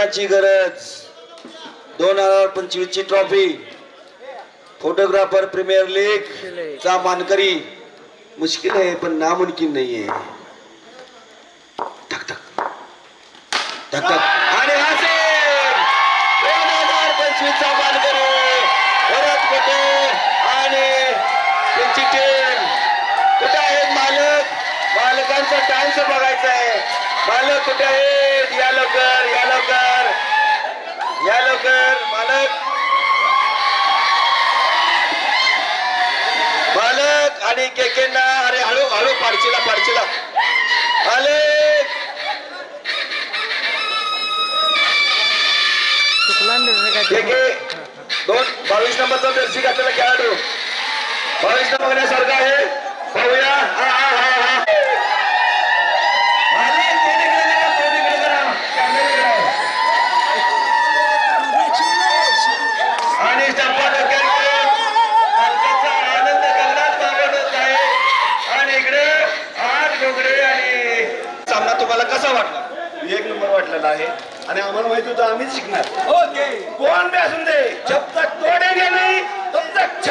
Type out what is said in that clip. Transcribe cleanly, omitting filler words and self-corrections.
कोणाची गरज 2025 ची ट्रॉफी फोटोग्राफर प्रीमियर लीग चा मानकरी मुश्किल आहे पण नामुमकिन नाहीये धक धक धक धक आणि असेल 2025 चा मानकरी भरत कोटे आणि त्यांची टीम कुठे आहेत मालक मालकांचा डान्स बघायचा आहे मालक कुठे आहेत या लवकर या लवकर या लवकर मालक मालक आणि केकेंना अरे हळू हळू पाडचीला पाडचीला मालक केके 22 नंबरचा जर्सी घातलेला खेळाडू 22 नंबर बघण्यासारखा आहे पाहूया हा हा हा हा आणि आनंद गगनात मावळत आहे आणि इकडे आठ डोंगरे आणि सामना तुम्हाला कसा वाटला एक नंबर वाटलेला आहे आणि आम्हाला माहिती होतं आम्हीच शिकणार ओके कोण बी असून दे जब तक तोडेंगे नहीं तब तक